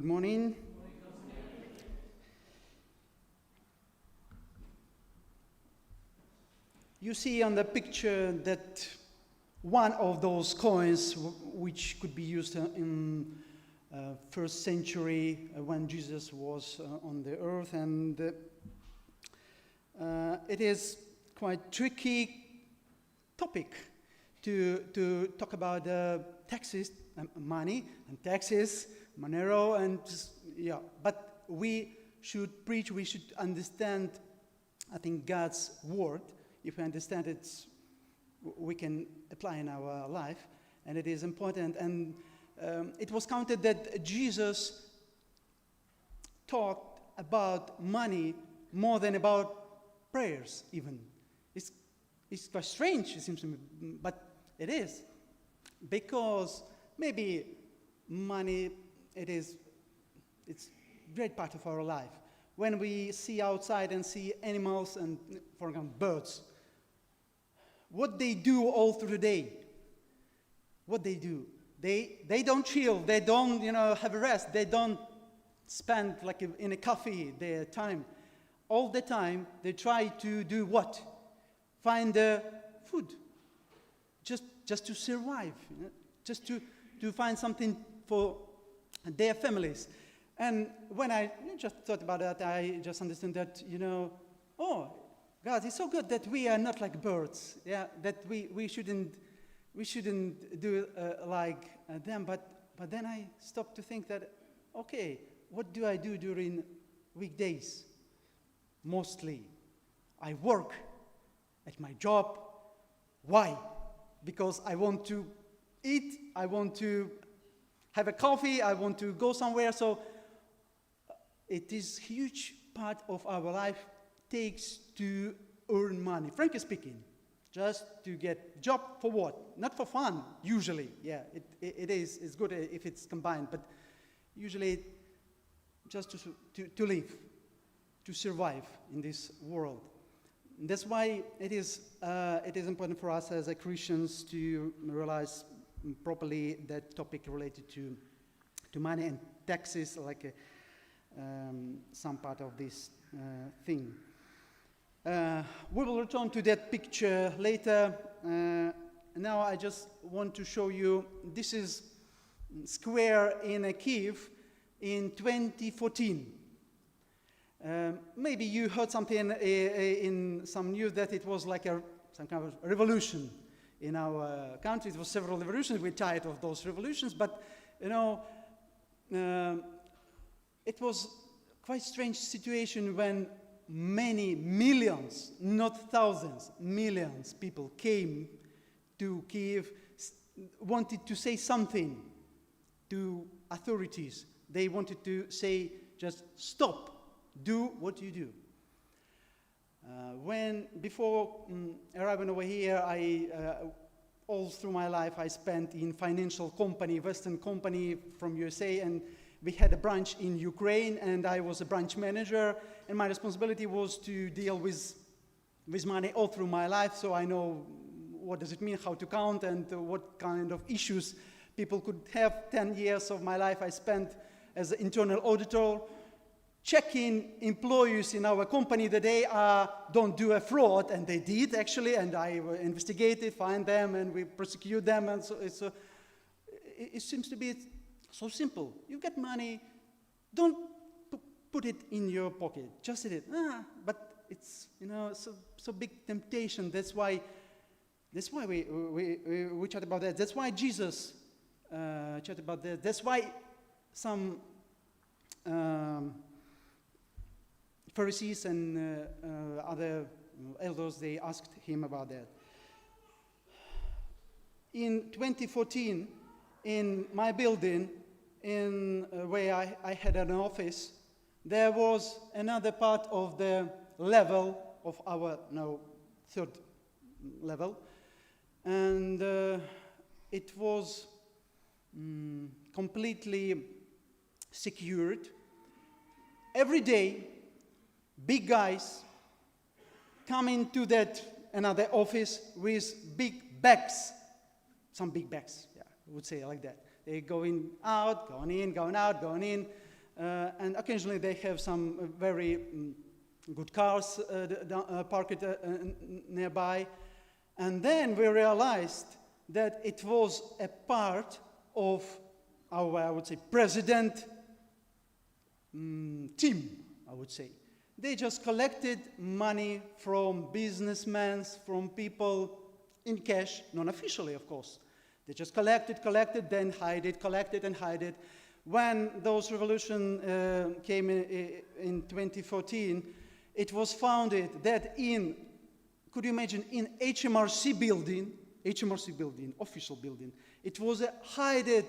Good morning. You see on the picture that one of those coins which could be used in first century when Jesus was on the earth, and it is quite tricky topic to talk about taxes, money and taxes, Monero, and but we should preach, we should understand, I think, God's word. If we understand it, we can apply in our life, and it is important. And it was counted that Jesus talked about money more than about prayers even. It's quite strange, it seems to me, but it is. Because maybe money, it's a great part of our life. When we see outside and see animals and, for example, birds, what they do all through the day, what they do, they don't chill, they don't, have a rest, they don't spend like in a cafe their time. All the time they try to do what? Find food, just to survive, just to find something for their families. And when I just thought about that, I just understood that, oh, God, it's so good that we are not like birds, that we shouldn't do like them. But then I stopped to think that, okay, what do I do during weekdays? Mostly, I work at my job. Why? Because I want to eat, I want to have a coffee, I want to go somewhere. So it is huge part of our life takes to earn money. Frankly speaking, just to get job for what? Not for fun, usually. Yeah, it is. It's good if it's combined, but usually just to live, to survive in this world. And that's why it is important for us as Christians to realize properly that topic related to money and taxes, like some part of this thing. We will return to that picture later. Now I just want to show you, this is square in Kiev in 2014. Maybe you heard something in some news that it was like some kind of revolution in our country. It was several revolutions. We're tired of those revolutions, but it was quite strange situation when many millions, not thousands, millions people came to Kiev, wanted to say something to authorities. They wanted to say, just stop, do what you do. Before arriving over here, all through my life, I spent in financial company, Western company from USA, and we had a branch in Ukraine, and I was a branch manager, and my responsibility was to deal with money all through my life, so I know what does it mean, how to count, and what kind of issues people could have. 10 years of my life I spent as an internal auditor, checking employees in our company that they don't do a fraud, and they did actually, and I investigated, find them, and we prosecute them, and so it seems to be so simple. You get money, don't put it in your pocket, just eat it. But it's so big temptation. That's why we chat about that. That's why Jesus chat about that. That's why some Pharisees and other elders, they asked him about that. In 2014, in my building, where I had an office, there was another part of the level of our third level, and it was completely secured. Every day, big guys come into that another office with big bags, some big bags, I would say like that. They're going out, going in, going out, going in, and occasionally they have some very good cars parked nearby. And then we realized that it was a part of our, I would say, president team, I would say. They just collected money from businessmen, from people in cash, non-officially, of course. They just collected, then hide it, collected and hide it. When those revolution came in 2014, it was founded that in, could you imagine, in HMRC building, official building, it was a hidden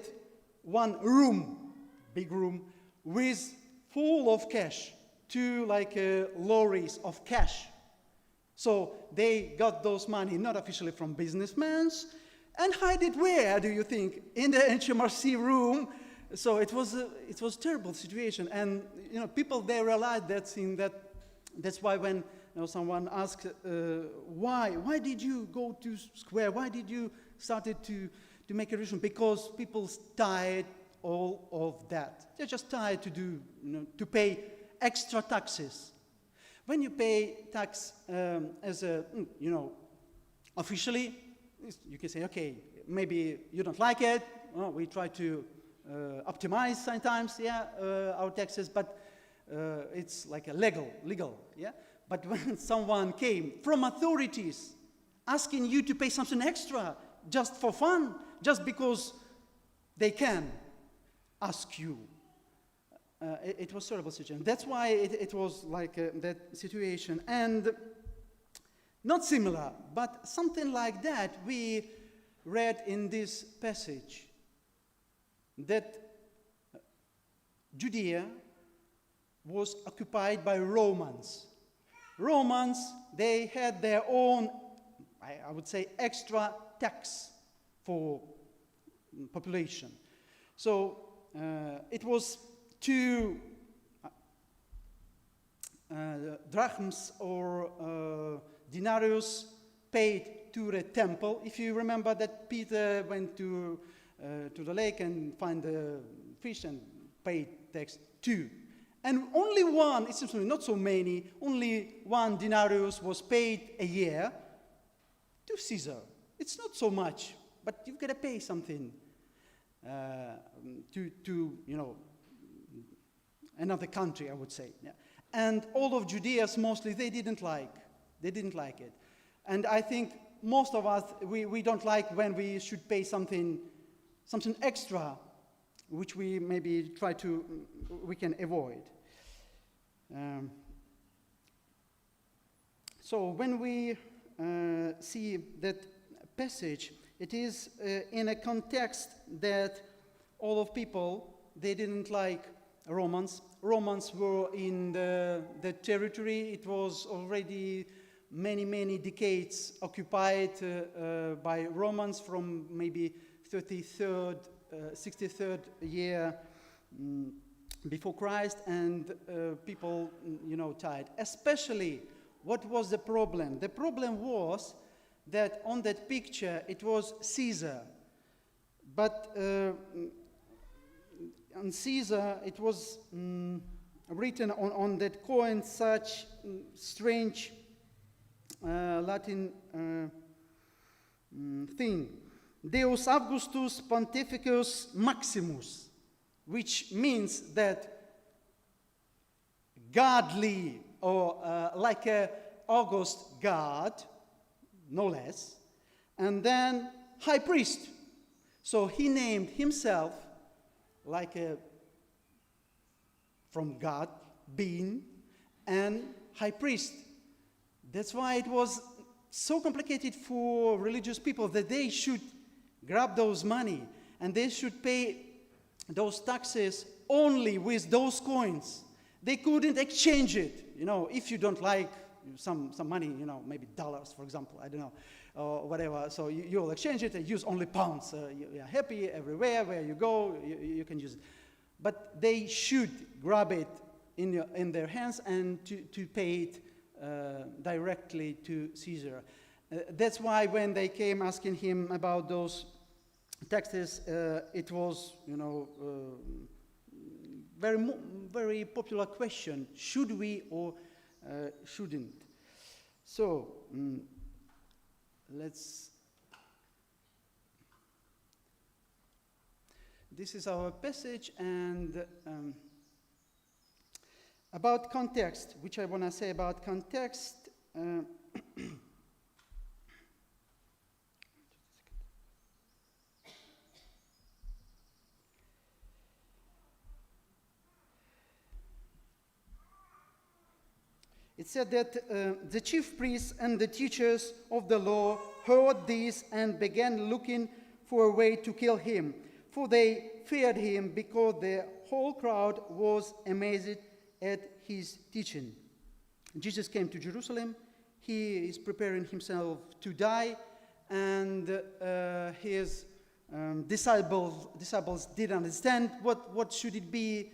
one room, big room, with full of cash, 2 lorries of cash. So they got those money not officially from businessmen and hide it where, do you think? In the HMRC room. So it was a terrible situation, and people they realized that's why when someone asked why did you go to square, why did you started to make a revolution? Because people tired all of that. They're just tired to pay extra taxes. When you pay tax as a officially, you can say, okay, maybe you don't like it. Well, we try to optimize sometimes, our taxes, but it's like a legal, yeah. But when someone came from authorities asking you to pay something extra just for fun, just because they can ask you, it was a terrible situation. That's why it was like that situation. And not similar, but something like that we read in this passage, that Judea was occupied by Romans. Romans, they had their own, I would say, extra tax for population. So it was 2 drachms or denarius paid to the temple. If you remember that Peter went to the lake and find the fish and paid tax 2. And only one, it seems to me not so many, only 1 denarius was paid a year to Caesar. It's not so much, but you've got to pay something to another country, I would say. Yeah. And all of Judeans mostly, they didn't like it. And I think most of us, we don't like when we should pay something extra, which we maybe we can avoid. So when we see that passage, it is in a context that all of people, they didn't like Romans. Romans were in the territory. It was already many decades occupied by Romans from maybe 33rd, 63rd year before Christ, and people, tired. Especially, what was the problem? The problem was that on that picture, it was Caesar. But on Caesar, it was written on that coin such strange Latin thing. Deus Augustus Pontificus Maximus, which means that godly, or like a August God, no less, and then high priest. So he named himself like a from God being and high priest. That's why it was so complicated for religious people that they should grab those money and they should pay those taxes only with those coins. They couldn't exchange it. If you don't like some money, maybe dollars, for example, I don't know, or whatever, so you'll exchange it and use only pounds. You're happy everywhere where you go, you can use it. But they should grab it in their hands and to pay it directly to Caesar. That's why when they came asking him about those taxes, it was, very popular question: should we or shouldn't? So this is our passage, and about context, which I want to say about context. It said that the chief priests and the teachers of the law heard this and began looking for a way to kill him, for they feared him because the whole crowd was amazed at his teaching. Jesus came to Jerusalem. He is preparing himself to die, and his disciples didn't understand what should it be.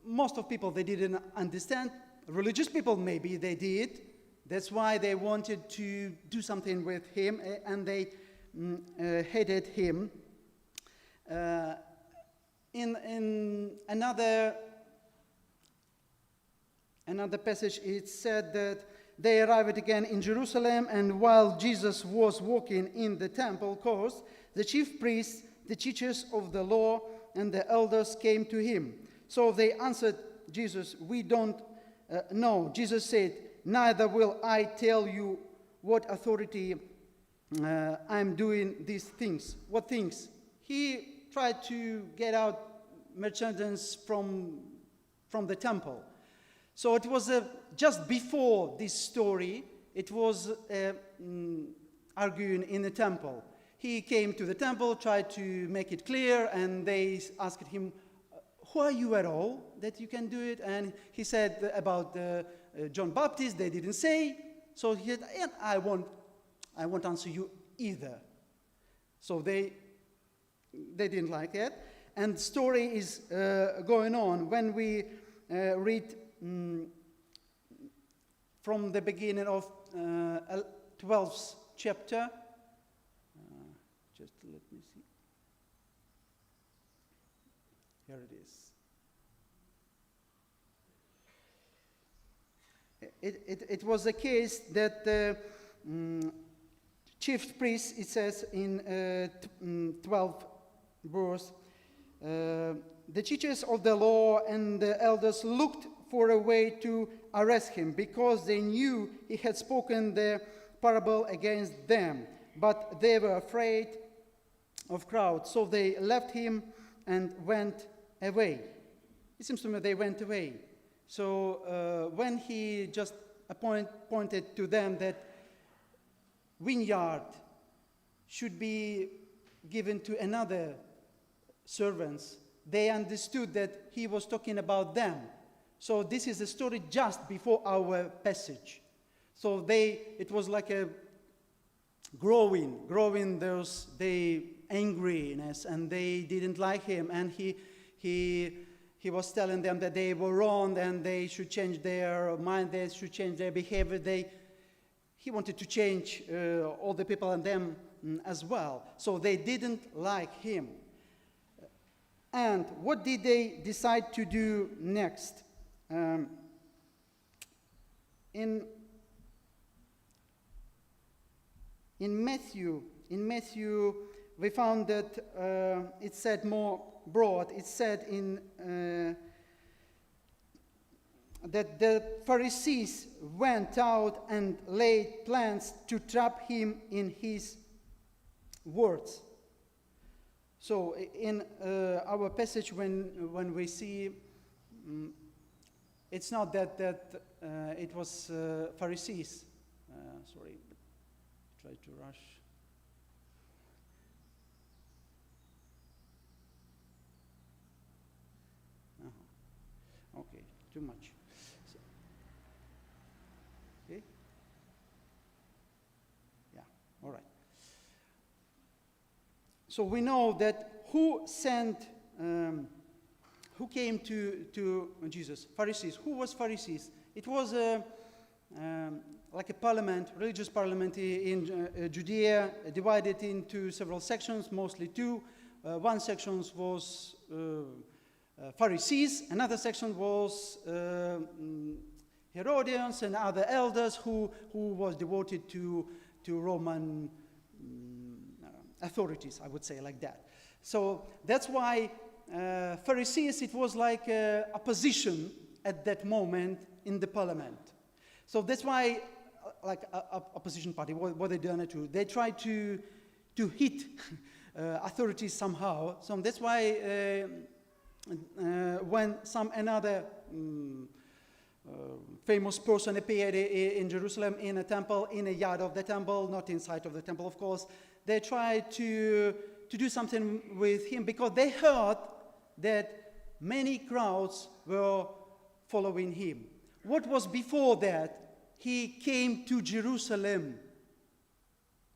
Most of people, they didn't understand. Religious people, maybe they did. That's why they wanted to do something with him, and they hated him. In another passage, it said that they arrived again in Jerusalem, and while Jesus was walking in the temple courts, the chief priests, the teachers of the law, and the elders came to him. So they answered Jesus, "We don't know." Jesus said, "Neither will I tell you what authority I'm doing these things." What things? He tried to get out merchandise from the temple. So it was just before this story, it was arguing in the temple. He came to the temple, tried to make it clear, and they asked him, "Who are you at all that you can do it?" And he said about John Baptist. They didn't say. So he said, "And I won't answer you either." So they didn't like it. And the story is going on. When we read from the beginning of 12th chapter, just let me see. Here it is. It was a case that the chief priest, it says in 12th verse, the teachers of the law and the elders looked for a way to arrest him because they knew he had spoken the parable against them. But they were afraid of crowds, so they left him and went away. It seems to me they went away. So when he just pointed to them that vineyard should be given to another servants, they understood that he was talking about them. So this is a story just before our passage. So it was like a growing their angriness, and they didn't like him, and he was telling them that they were wrong and they should change their mind, they should change their behavior. He wanted to change all the people and them as well. So they didn't like him. And what did they decide to do next? In Matthew, we found that it said more broad. It said that the Pharisees went out and laid plans to trap him in his words. So in our passage, when we see, it's not that it was Pharisees. Sorry, try to rush. Okay, too much. Okay? Yeah, all right. So we know that who came to Jesus? Pharisees. Who was Pharisees? It was like a parliament, religious parliament in Judea, divided into several sections, mostly two. One section was Pharisees. Another section was Herodians and other elders who was devoted to Roman authorities, I would say, like that. So that's why Pharisees, it was like a position at that moment in the parliament. So that's why, like a opposition party, what they done to, they try to hit authorities somehow. So that's why when another famous person appeared in Jerusalem in a temple, in a yard of the temple, not inside of the temple, of course, they tried to do something with him because they heard that many crowds were following him. What was before that? He came to Jerusalem.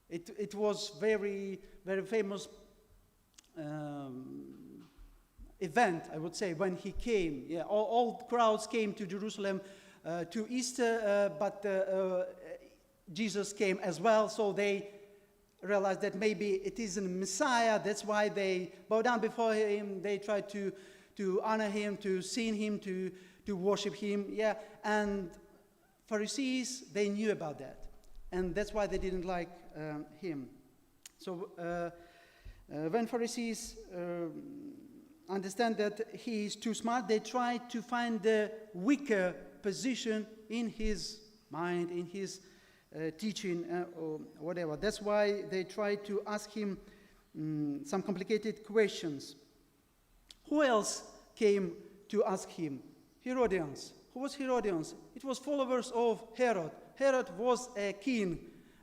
It was very, very famous event, I would say, when he came. Yeah, all crowds came to Jerusalem to Easter, but Jesus came as well, so they realized that maybe it isn't a Messiah. That's why they bow down before him. They try to honor him, to sing him, to worship him. Yeah, and Pharisees, they knew about that, and that's why they didn't like him. So when Pharisees understand that he is too smart, they try to find the weaker position in his mind, in his teaching or whatever. That's why they try to ask him some complicated questions. Who else came to ask him? Herodians. Who was Herodians? It was followers of Herod. Herod was a king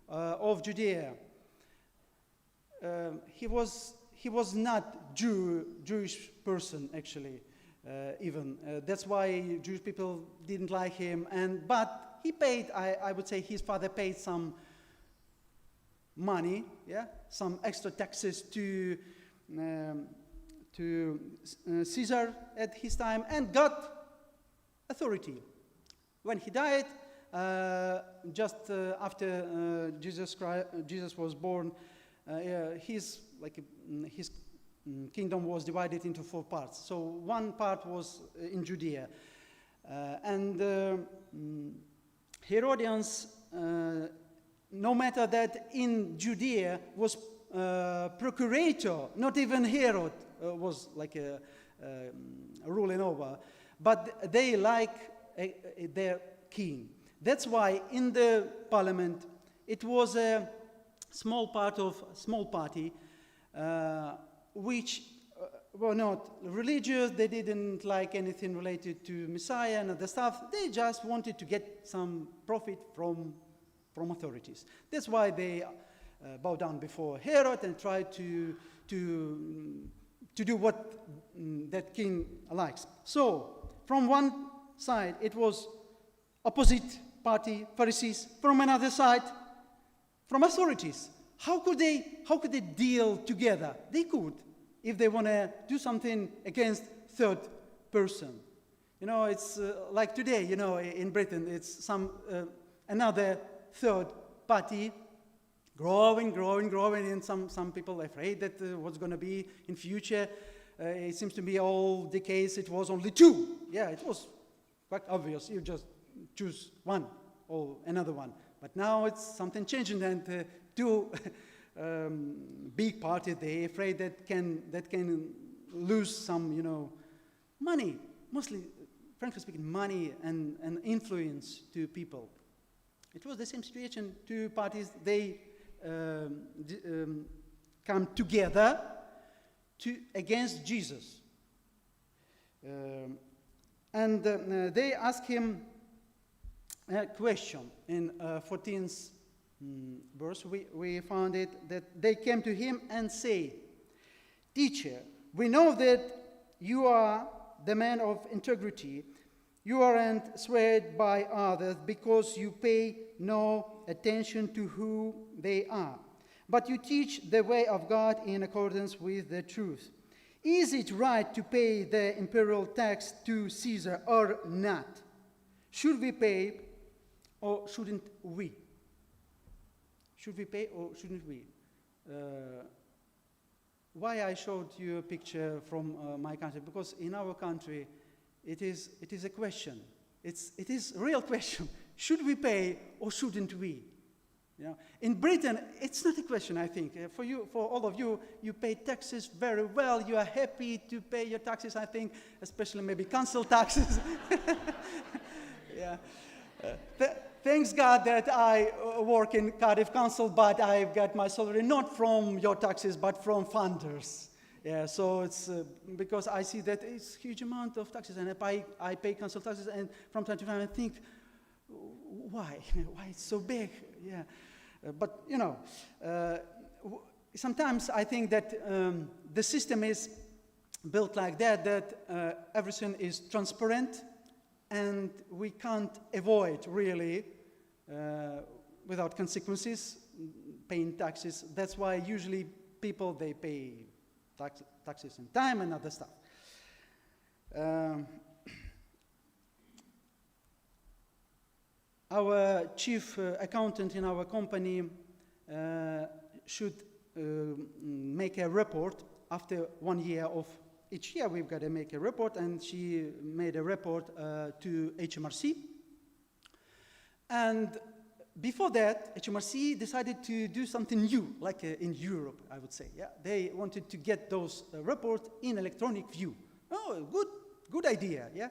of Judea. He was not Jewish person, actually, even. That's why Jewish people didn't like him. But he paid, I would say his father paid some money, yeah, some extra taxes to Caesar at his time, and got authority. When he died, just after Jesus was born, his kingdom was divided into 4 parts. So one part was in Judea, and Herodians, no matter that in Judea was procurator, not even Herod was like ruling over, but they like their king. That's why in the parliament it was a small party which were not religious. They didn't like anything related to Messiah and other stuff. They just wanted to get some profit from authorities. That's why they bow down before Herod and try to do what that king likes. So from one side it was opposite party, Pharisees. From another side, from authorities. How could they deal together? They could, if they want to do something against third person. You know, it's like today, you know, in Britain, it's another third party growing, and some people are afraid that what's going to be in future. It seems to be all the case, it was only 2. Yeah, it was quite obvious. You just choose one or another one. But now it's something changing, and 2 big parties, they're afraid that can lose some, you know, money, mostly, frankly speaking, money and influence to people. It was the same situation. 2 parties, they come together against Jesus. And they ask him a question. In 14th verse, we found it that they came to him and say, "Teacher, we know that you are the man of integrity. You aren't swayed by others because you pay no attention to who they are, but you teach the way of God in accordance with the truth. Is it right to pay the imperial tax to Caesar or not? Should we pay or shouldn't we? Should we pay or shouldn't we?" why I showed you a picture from my country, because in our country, it is a question. It is a real question. Should we pay or shouldn't we? You know, in Britain, it's not a question, I think. For all of you, you pay taxes very well. You are happy to pay your taxes, I think, especially maybe council taxes. Yeah. Thanks God that I work in Cardiff Council, but I got my salary not from your taxes, but from funders. Yeah, so it's because I see that it's a huge amount of taxes, and if I pay council taxes, and from time to time I think, why? Why it's so big? Yeah, but you know, sometimes I think that the system is built like that everything is transparent, and we can't avoid really without consequences paying taxes. That's why usually people they pay taxes in time and other stuff. Our chief accountant in our company should make a report after 1 year of each year. We've got to make a report, and she made a report to HMRC. And before that, HMRC decided to do something new, like in Europe, I would say. Yeah, they wanted to get those reports in electronic view. Oh, good idea. Yeah.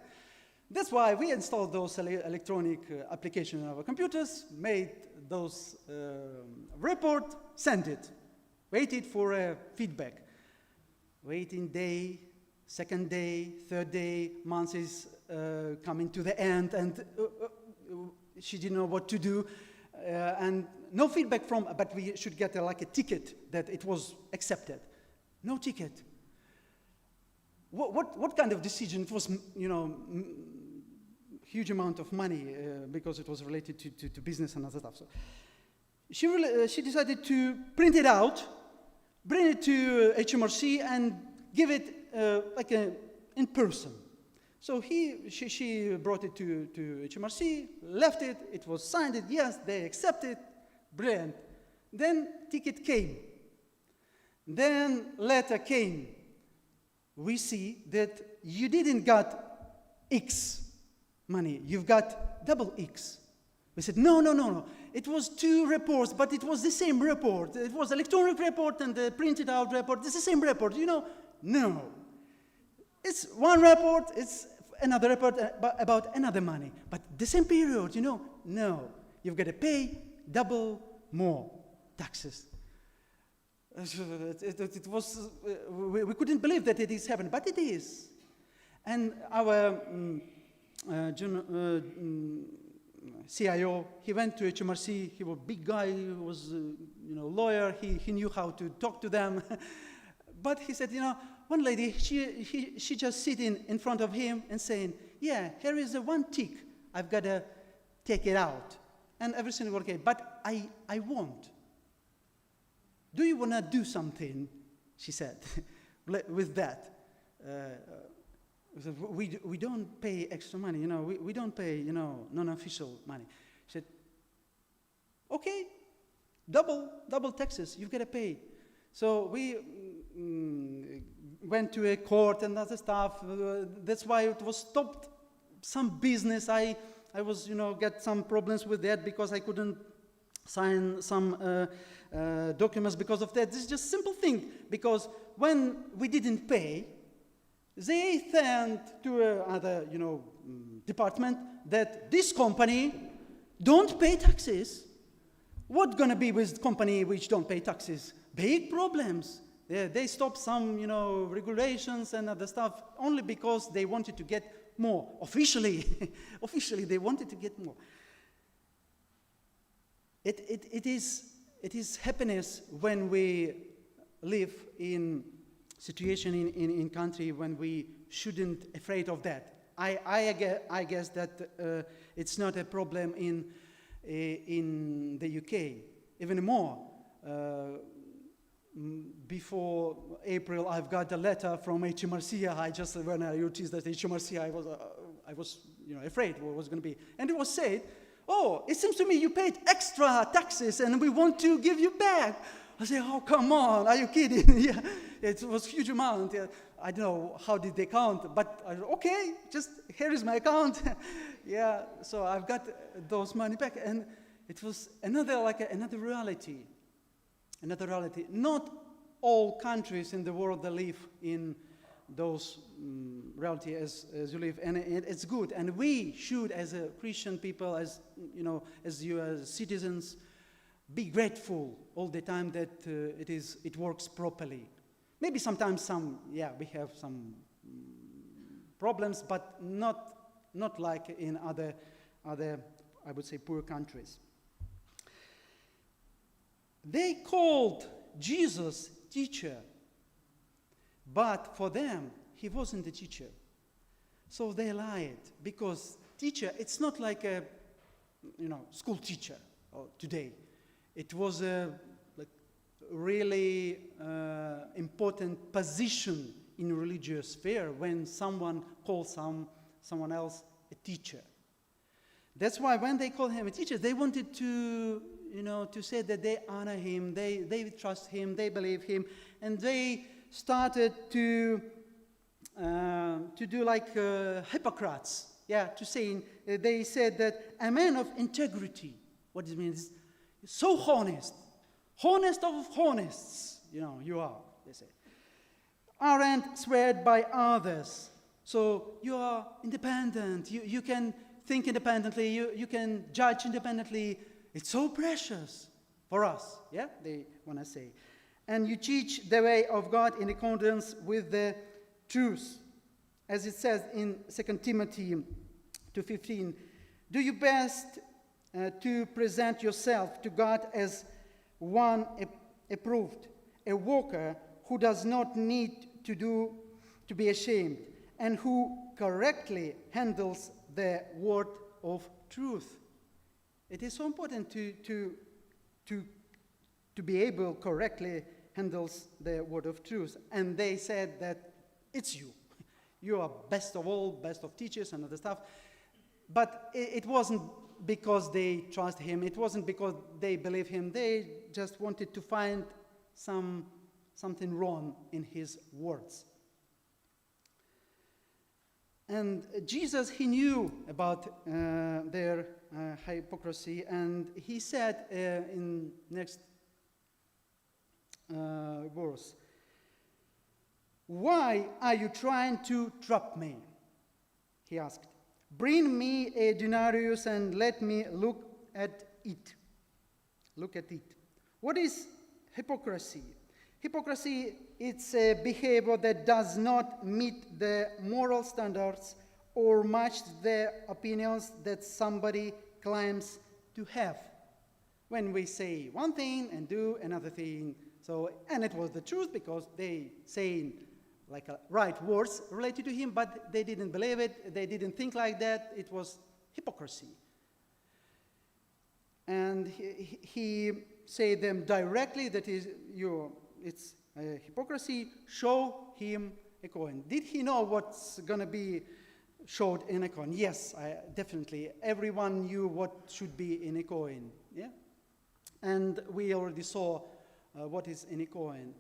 That's why we installed those electronic applications on our computers, made those report, sent it, waited for feedback. Waiting day, second day, third day, months is coming to the end, and she didn't know what to do, and no feedback from, but we should get like a ticket that it was accepted. No ticket. What kind of decision? It was, you know, huge amount of money because it was related to business and other stuff. So she decided to print it out, bring it to HMRC, and give it like in person. So she brought it to HMRC, left it, it was signed, yes, they accepted, brilliant. Then ticket came. Then letter came. We see that you didn't got X money, you've got double X. We said, no. It was 2 reports, but it was the same report. It was electronic report and the printed out report. It's the same report, you know? No. It's one report, it's another report about another money. But the same period, you know? No. You've got to pay double more taxes. It was, we couldn't believe that it is happening, but it is. And our CIO, he went to HMRC. He was a big guy. He was, you know, lawyer. He knew how to talk to them. But he said, you know, one lady, she just sitting in front of him and saying, yeah, here is the one tick. I've got to take it out. And everything was okay. But I won't. Do you want to do something? She said, with that. We don't pay extra money, you know, we don't pay, you know, non-official money. She said, okay, double taxes, you've got to pay. So we went to a court and other stuff. That's why it was stopped. Some business, I was, you know, get some problems with that because I couldn't sign some documents because of that. This is just a simple thing, because when we didn't pay, they sent to another, you know, department that this company don't pay taxes. What's going to be with company which don't pay taxes? Big problems. They stopped some, you know, regulations and other stuff only because they wanted to get more. Officially, they wanted to get more. It is happiness when we live in situation in country when we shouldn't afraid of that. I guess that it's not a problem in the UK. Even more, before April, I've got a letter from HMRC. I just, when I noticed that HMRC, I was you know, afraid what was going to be. And it was said, oh, it seems to me you paid extra taxes and we want to give you back. I say, oh, come on, are you kidding? Yeah, it was a huge amount. Yeah. I don't know how did they count, but okay, just here is my account. Yeah, so I've got those money back, and it was another reality. Another reality. Not all countries in the world that live in those reality as you live, and it's good. And we should, as a Christian people, as you as citizens, be grateful all the time that it works properly. Maybe sometimes we have some problems, but not like in other I would say poor countries. They called Jesus teacher, but for them he wasn't a teacher. So they lied, because teacher, it's not like a school teacher today. It was a really important position in religious sphere when someone calls someone else a teacher. That's why when they called him a teacher, they wanted to say that they honor him, they trust him, they believe him, and they started to do like hypocrites. Yeah, they said that a man of integrity. What it means? So honest of honest, you are, they say. Aren't swayed by others. So you are independent. You can think independently. You can judge independently. It's so precious for us. Yeah, they want to say. And you teach the way of God in accordance with the truth. As it says in 2 Timothy 2:15, do your best to present yourself to God as one approved, a worker who does not need to be ashamed, and who correctly handles the word of truth. It is so important to be able correctly handles the word of truth. And they said that it's you. You are best of all, best of teachers and other stuff. But it wasn't because they trust him. It wasn't because they believe him. They just wanted to find something wrong in his words. And Jesus, he knew about their hypocrisy, and he said in next verse, "Why are you trying to trap me?" he asked. "Bring me a denarius and let me look at it." Look at it. What is hypocrisy? Hypocrisy, it's a behavior that does not meet the moral standards or match the opinions that somebody claims to have. When we say one thing and do another thing, and it was the truth because they saying like right words related to him, but they didn't believe it, they didn't think like that. It was hypocrisy. And he said them directly that it's hypocrisy. Show him a coin. Did he know what's going to be showed in a coin? Yes, definitely. Everyone knew what should be in a coin. Yeah, and we already saw what is in a coin.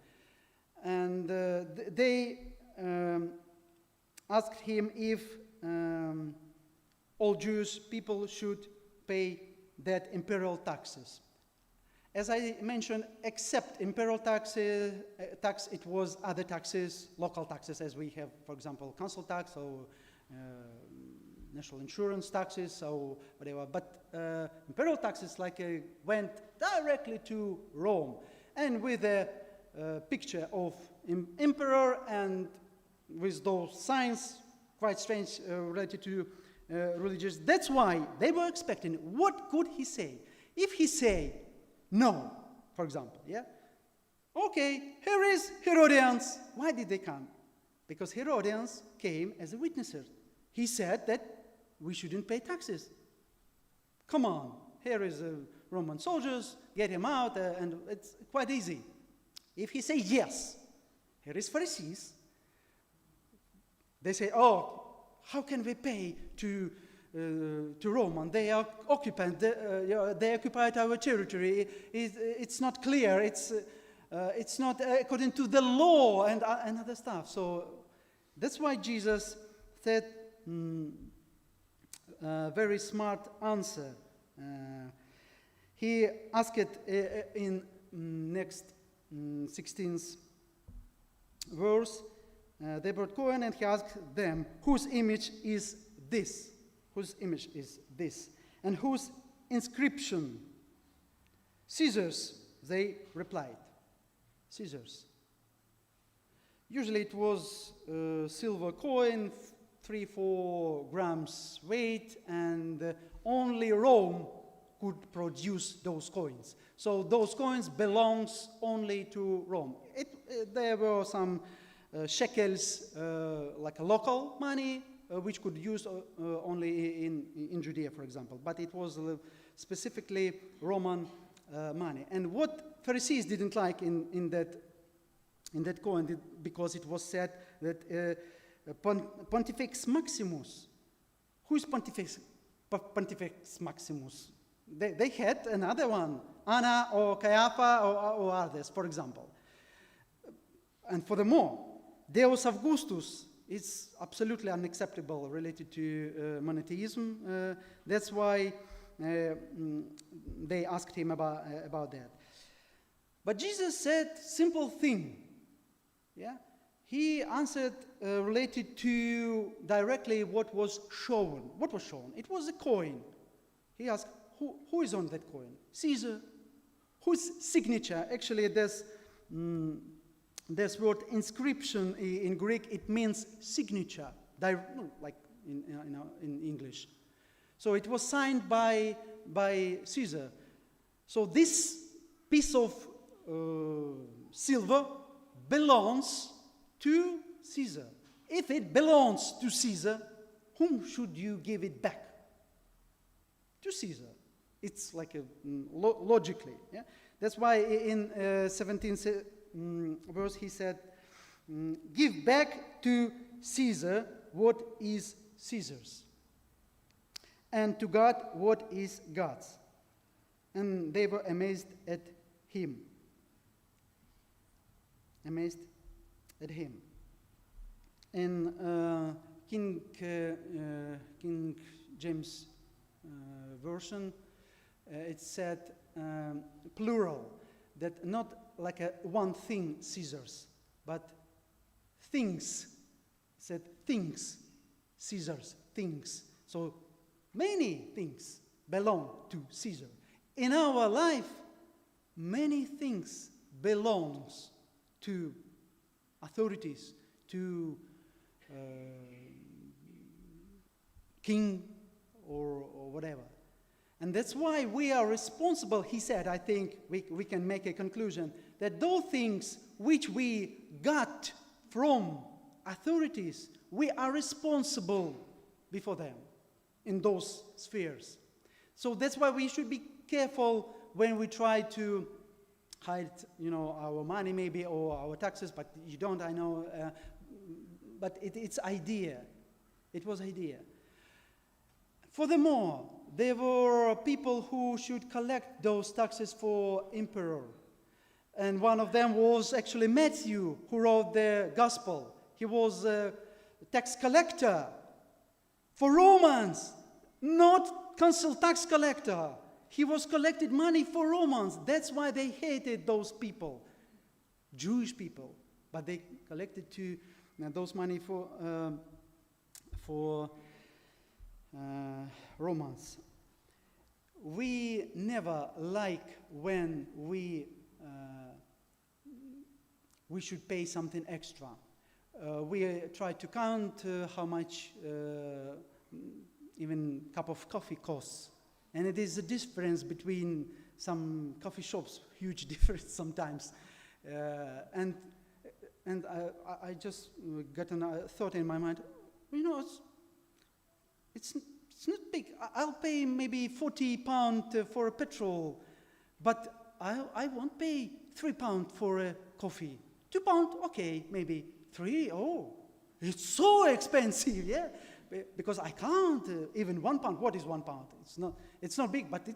And they asked him if all Jewish people should pay that imperial taxes. As I mentioned, except imperial tax, it was other taxes, local taxes, as we have, for example, council tax or national insurance taxes or whatever. But imperial taxes went directly to Rome, and with a picture of emperor and with those signs, quite strange, related to religious. That's why they were expecting, what could he say? If he say no, for example, yeah? Okay, here is Herodians. Why did they come? Because Herodians came as a witnesses. He said that we shouldn't pay taxes. Come on, here is Roman soldiers, get him out, and it's quite easy. If he say yes, here is Pharisees. They say, oh, how can we pay to Rome? They are occupant. They occupied our territory. It's not clear. It's not according to the law and other stuff. So that's why Jesus said very smart answer. He asked it in next 16th verse. They brought coin and he asked them, whose image is this? Whose image is this? And whose inscription? Caesar's, they replied. Caesar's. Usually it was a silver coin, 3-4 grams weight, and only Rome could produce those coins. So those coins belongs only to Rome. There were some shekels, like a local money, which could use only in Judea, for example. But it was specifically Roman money. And what Pharisees didn't like in that coin, because it was said that Pontifex Maximus. Who is Pontifex Maximus? They had another one, Anna or Caiapha or others, for example. And furthermore, Deus Augustus is absolutely unacceptable related to monotheism. That's why they asked him about that. But Jesus said simple thing. Yeah, he answered related to directly what was shown. What was shown? It was a coin. He asked, who is on that coin? Caesar. Whose signature? Actually, there's word inscription in Greek. It means signature, like in English. So it was signed by Caesar. So this piece of silver belongs to Caesar. If it belongs to Caesar, whom should you give it back? To Caesar. It's like logically. Yeah? That's why in 17th verse he said, give back to Caesar what is Caesar's, and to God what is God's. And they were amazed at him. Amazed at him. In King James version, it said plural, that not like a one thing, Caesar's, but things. It said things, Caesar's, things. So many things belong to Caesar. In our life, many things belongs to authorities, to king or whatever. And that's why we are responsible, he said, I think we can make a conclusion, that those things which we got from authorities, we are responsible before them in those spheres. So that's why we should be careful when we try to hide, our money maybe or our taxes, but you don't, I know, but it's idea. It was idea. Furthermore, there were people who should collect those taxes for emperor. And one of them was actually Matthew, who wrote the gospel. He was a tax collector for Romans, not council tax collector. He was collected money for Romans. That's why they hated those people, Jewish people. But they collected those money for Romans. We never like when we should pay something extra. We try to count how much even a cup of coffee costs. And it is a difference between some coffee shops, huge difference sometimes. And I just got a thought in my mind, it's not big. I'll pay maybe £40 for a petrol, but I won't pay £3 for a coffee. £2, okay, maybe 3. Oh, it's so expensive, yeah. Because I can't even £1. What is £1? It's not big, but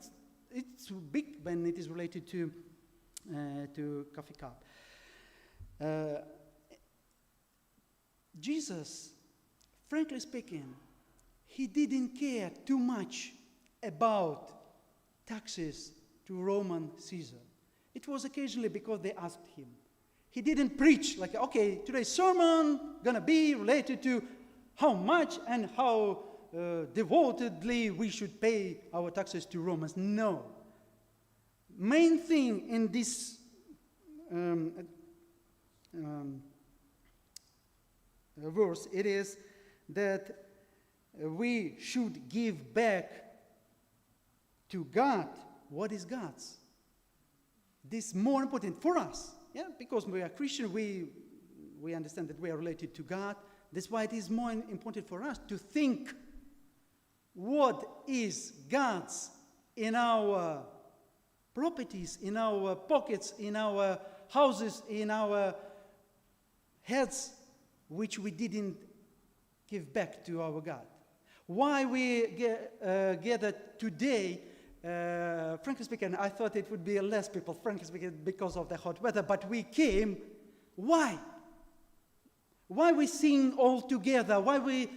it's big when it is related to to coffee cup. Uh, Jesus, frankly speaking, he didn't care too much about taxes to Roman Caesar. It was occasionally because they asked him. He didn't preach like, okay, today's sermon gonna be related to how much and how devotedly we should pay our taxes to Romans. No. Main thing in this verse, it is that we should give back to God what is God's. This is more important for us, because we are Christian, we understand that we are related to God. That's why it is more important for us to think what is God's in our properties, in our pockets, in our houses, in our heads, which we didn't give back to our God. Why we gathered today, frankly speaking, I thought it would be less people, frankly speaking, because of the hot weather, but we came. Why? Why we sing all together? Why we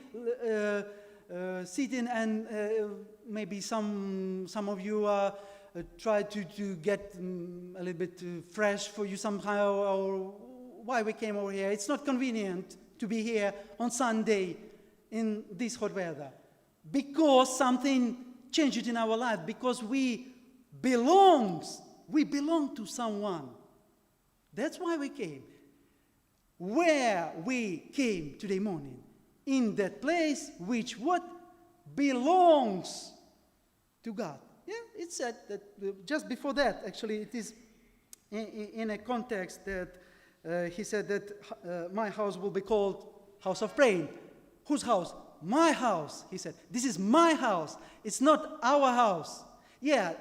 sitting and maybe some of you try to get a little bit fresh for you somehow, or why we came over here? It's not convenient to be here on Sunday in this hot weather. Because something changed in our life, because we belong to someone. That's why we came. Where we came today morning, in that place which what belongs to God. Yeah, it said that just before that, actually, it is in a context that he said that my house will be called house of praying. Whose house? My house, he said. This is my house. It's not our house. Yeah,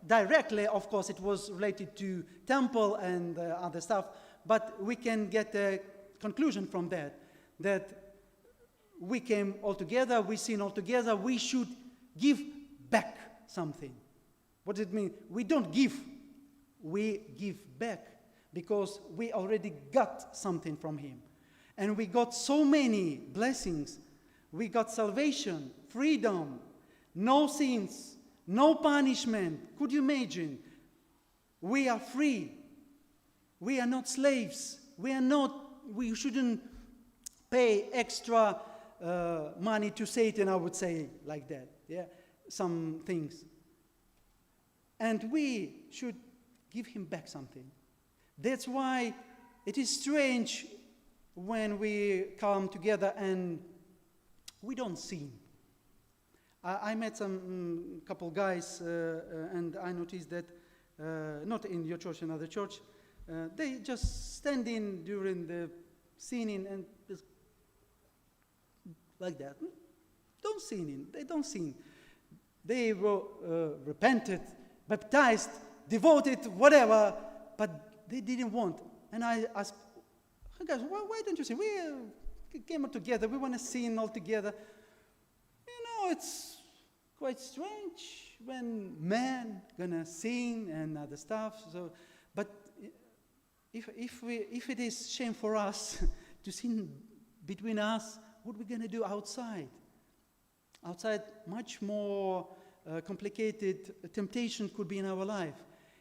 directly, of course, it was related to temple and other stuff, but we can get a conclusion from that we came all together, we sing all together, we should give back something. What does it mean? We don't give, we give back, because we already got something from him. And we got so many blessings. We got salvation, freedom, no sins, no punishment. Could you imagine? We are free. We are not slaves. We shouldn't pay extra money to Satan, I would say, like that. Yeah, some things. And we should give him back something. That's why it is strange when we come together and we don't sing. I met some couple guys, and I noticed that, not in your church, another church, they just stand in during the singing and just like that. Don't sing. They don't sing. They were repented, baptized, devoted, whatever, but they didn't want. And I asked, hey guys, why don't you sing? We came together. We want to sing all together. You know, it's quite strange when men gonna sing and other stuff. So, but if it is shame for us to sing between us, what are we gonna do outside? Outside, much more complicated temptation could be in our life.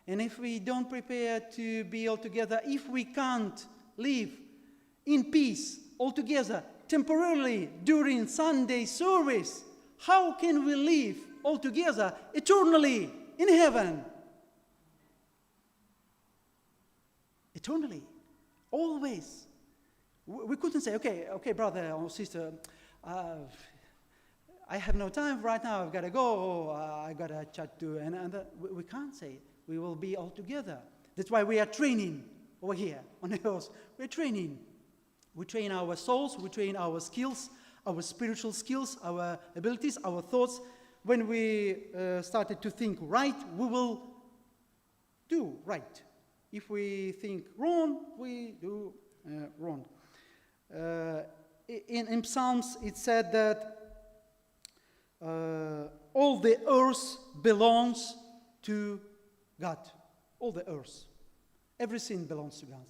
And if we don't prepare to be all together, if we can't live in peace all together temporarily during Sunday service, how can we live all together eternally in heaven? Eternally, always. We couldn't say, okay, brother or sister, I have no time right now, I've got to go, or I got to chat to another. We can't say it. We will be all together. That's why we are training over here on the earth. We're training. We train our souls, we train our skills, our spiritual skills, our abilities, our thoughts. When we started to think right, we will do right. If we think wrong, we do wrong. In Psalms, it said that all the earth belongs to God. All the earth. Everything belongs to God.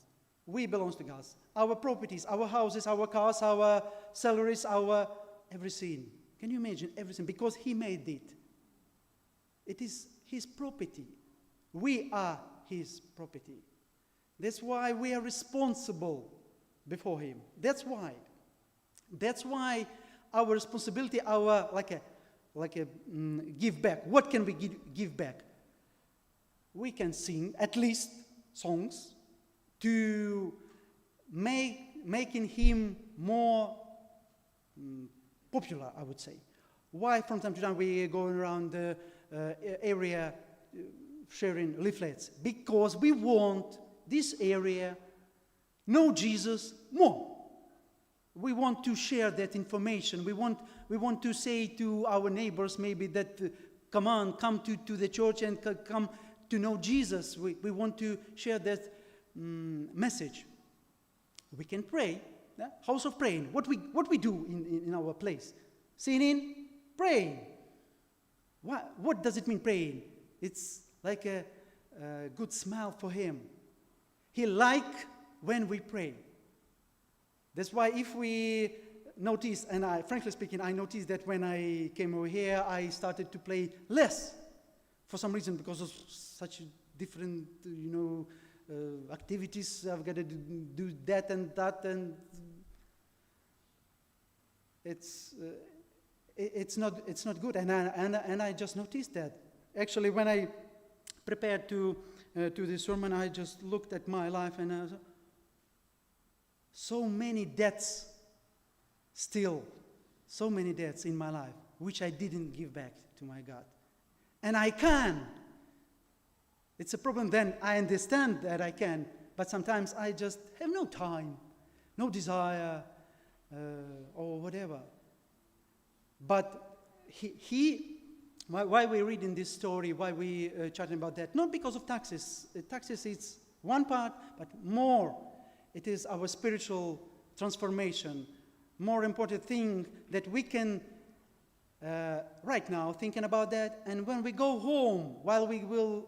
We belong to God. Our properties, our houses, our cars, our salaries, our everything. Can you imagine everything? Because He made it. It is His property. We are His property. That's why we are responsible before Him. That's why. That's why our responsibility, our give back. What can we give back? We can sing at least songs to making Him more popular, I would say. Why from time to time we go around the area sharing leaflets? Because we want this area know Jesus more. We want to share that information. We want to say to our neighbors maybe that come to the church and come to know Jesus. We want to share that message. We can pray, house of praying. What we do in our place? Singing, praying. What does it mean praying? It's like a good smile for Him. He likes when we pray. That's why if we notice, and frankly speaking, I noticed that when I came over here, I started to play less for some reason because of such different, activities. I've got to do that, and it's not good. And I just noticed that. Actually, when I prepared to this sermon, I just looked at my life and I was, so many debts in my life, which I didn't give back to my God. And I can. It's a problem then. I understand that I can, but sometimes I just have no time, no desire, or whatever. But why we're reading this story, why we chatting about that? Not because of taxes. Taxes is one part, but more. It is our spiritual transformation. More important thing that we can, right now, thinking about that. And when we go home, while we will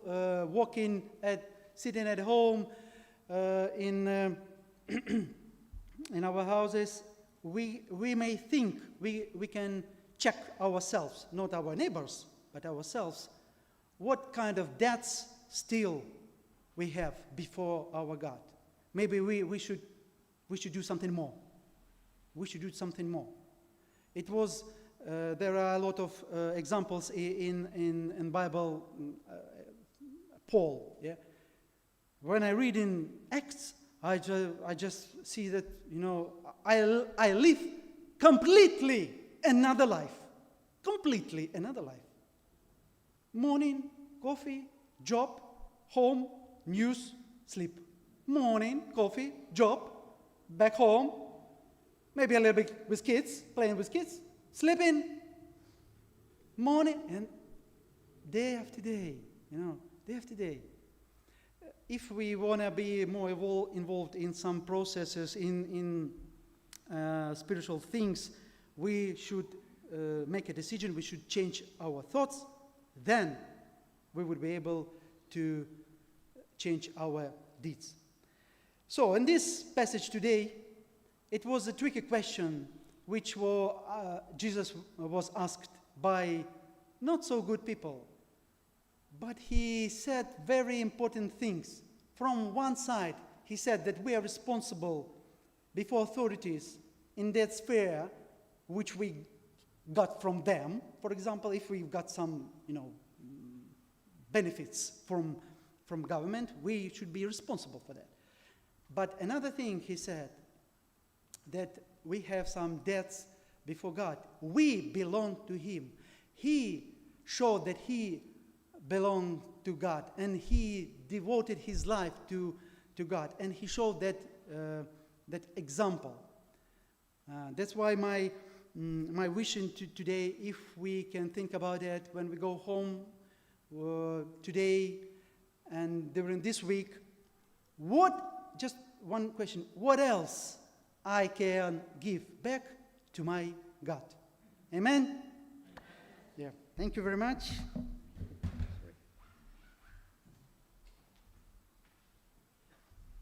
sitting at home in our houses, we may think we can check ourselves, not our neighbors, but ourselves, what kind of debts still we have before our God. Maybe we should do something more. We should do something more. It was there are a lot of examples in Bible. Paul, yeah. When I read in Acts, I just see that I live completely another life. Completely another life. Morning, coffee, job, home, news, sleep. Morning, coffee, job, back home, maybe a little bit with kids, playing with kids, sleeping, morning, and day after day, day after day. If we want to be more involved in some processes, in spiritual things, we should make a decision, we should change our thoughts, then we would be able to change our deeds. So in this passage today, it was a tricky question which Jesus was asked by not so good people. But he said very important things. From one side, he said that we are responsible before authorities in that sphere which we got from them. For example, if we've got some, benefits from government, we should be responsible for that. But another thing he said, that we have some debts before God. We belong to Him. He showed that He belonged to God, and He devoted His life to God, and He showed that example. That's why my vision today, if we can think about it when we go home today and during this week, just one question, what else I can give back to my God? Amen? Yeah, thank you very much.